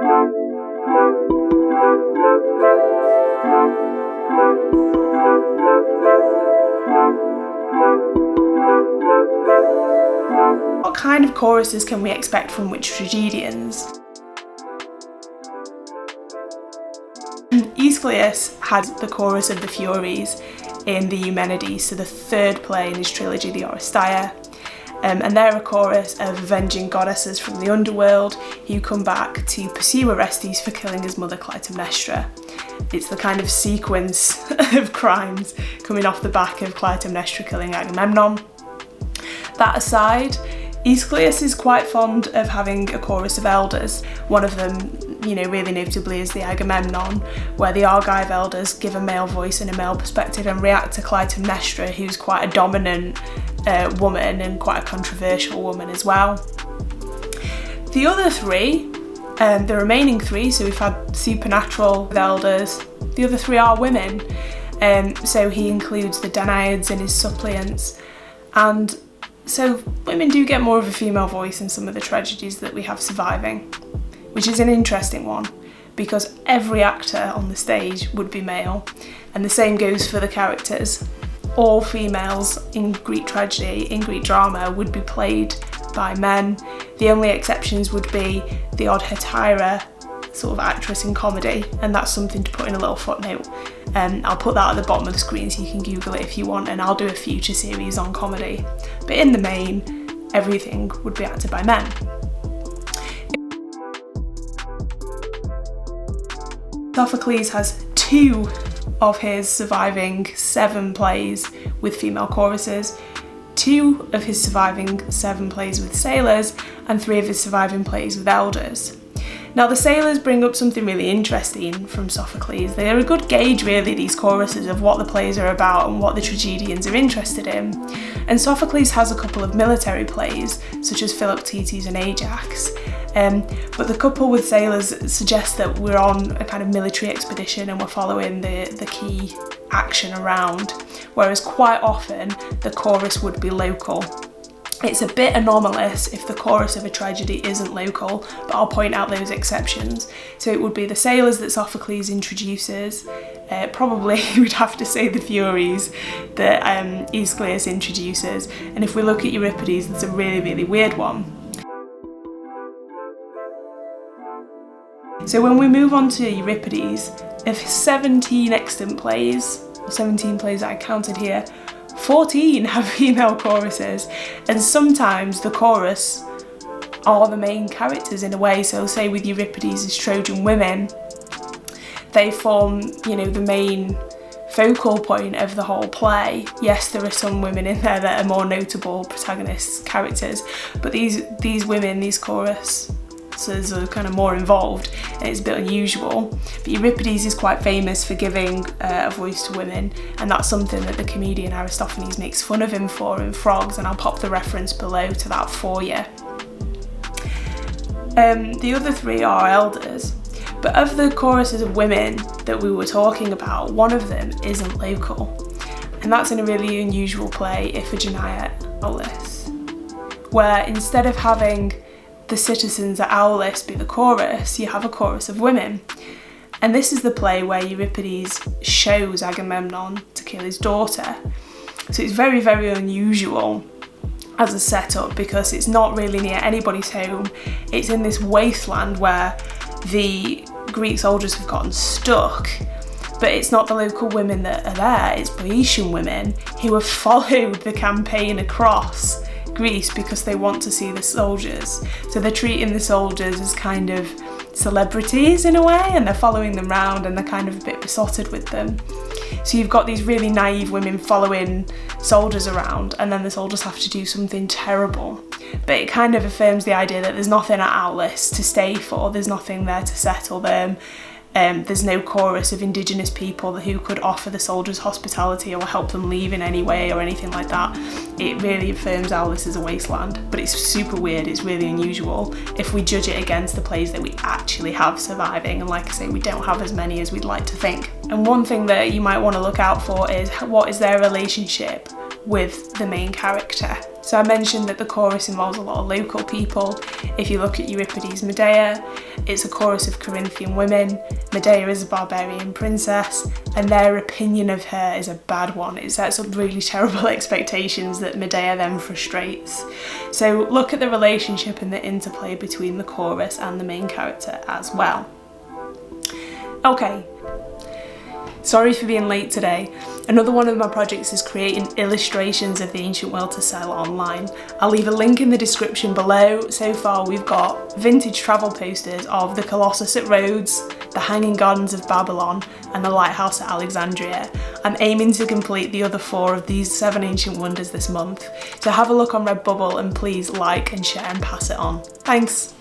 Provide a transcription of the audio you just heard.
What kind of choruses can we expect from which tragedians? Aeschylus had the chorus of the Furies in the Eumenides, so the third play in his trilogy, the Oresteia. And they're a chorus of avenging goddesses from the underworld who come back to pursue Orestes for killing his mother Clytemnestra. It's the kind of sequence of crimes coming off the back of Clytemnestra killing Agamemnon. That aside, Aeschylus is quite fond of having a chorus of elders. One of them, really notably is the Agamemnon, where the Argive elders give a male voice and a male perspective and react to Clytemnestra, who's quite a dominant woman and quite a controversial woman as well. The other three, the remaining three, so we've had supernatural elders, the other three are women. So he includes the Danaids in his suppliants, and so women do get more of a female voice in some of the tragedies that we have surviving, which is an interesting one because every actor on the stage would be male, and the same goes for the characters. All females in Greek tragedy, in Greek drama, would be played by men. The only exceptions would be the odd hetaira sort of actress in comedy, and that's something to put in a little footnote. I'll put that at the bottom of the screen so you can Google it if you want, and I'll do a future series on comedy. But in the main, everything would be acted by men. Sophocles has 2 of his surviving 7 plays with female choruses, 2 of his surviving 7 plays with sailors, and 3 of his surviving plays with elders. Now the sailors bring up something really interesting from Sophocles. They are a good gauge, really, these choruses, of what the plays are about and what the tragedians are interested in. And Sophocles has a couple of military plays, such as Philoctetes and Ajax. But the couple with sailors suggests that we're on a kind of military expedition and we're following the key action around, whereas quite often the chorus would be local. It's a bit anomalous if the chorus of a tragedy isn't local, but I'll point out those exceptions. So it would be the sailors that Sophocles introduces, probably we'd have to say the Furies that Aeschylus introduces, and if we look at Euripides, it's a really, really weird one. So when we move on to Euripides, of 17 extant plays, or 17 plays that I counted here, 14 have female choruses, and sometimes the chorus are the main characters in a way. So say with Euripides' Trojan women, they form, the main focal point of the whole play. Yes, there are some women in there that are more notable protagonists, characters, but these women, these choruses are kind of more involved, and it's a bit unusual. But Euripides is quite famous for giving a voice to women, and that's something that the comedian Aristophanes makes fun of him for in Frogs, and I'll pop the reference below to that for you. The other 3 are elders, but of the choruses of women that we were talking about, one of them isn't local, and that's in a really unusual play, Iphigenia at Aulis, where instead of having the citizens at Aulis be the chorus, you have a chorus of women. And this is the play where Euripides shows Agamemnon to kill his daughter. So it's very, very unusual as a setup because it's not really near anybody's home. It's in this wasteland where the Greek soldiers have gotten stuck, but it's not the local women that are there, it's Boeotian women who have followed the campaign across Greece because they want to see the soldiers. So they're treating the soldiers as kind of celebrities in a way, and they're following them round and they're kind of a bit besotted with them. So you've got these really naive women following soldiers around, and then the soldiers have to do something terrible. But it kind of affirms the idea that there's nothing at Aulis to stay for, there's nothing there to settle them. There's no chorus of indigenous people who could offer the soldiers hospitality or help them leave in any way or anything like that. It really affirms Aulis as a wasteland, but it's super weird, it's really unusual if we judge it against the plays that we actually have surviving, and like I say, we don't have as many as we'd like to think. And one thing that you might want to look out for is what is their relationship with the main character. So I mentioned that the chorus involves a lot of local people. If you look at Euripides' Medea, it's a chorus of Corinthian women. Medea is a barbarian princess, and their opinion of her is a bad one. It sets up really terrible expectations that Medea then frustrates. So look at the relationship and the interplay between the chorus and the main character as well. Okay, sorry for being late today. Another one of my projects is creating illustrations of the ancient world to sell online. I'll leave a link in the description below. So far we've got vintage travel posters of the Colossus at Rhodes, the Hanging Gardens of Babylon and the Lighthouse at Alexandria. I'm aiming to complete the other 4 of these 7 ancient wonders this month. So have a look on Redbubble and please like and share and pass it on. Thanks!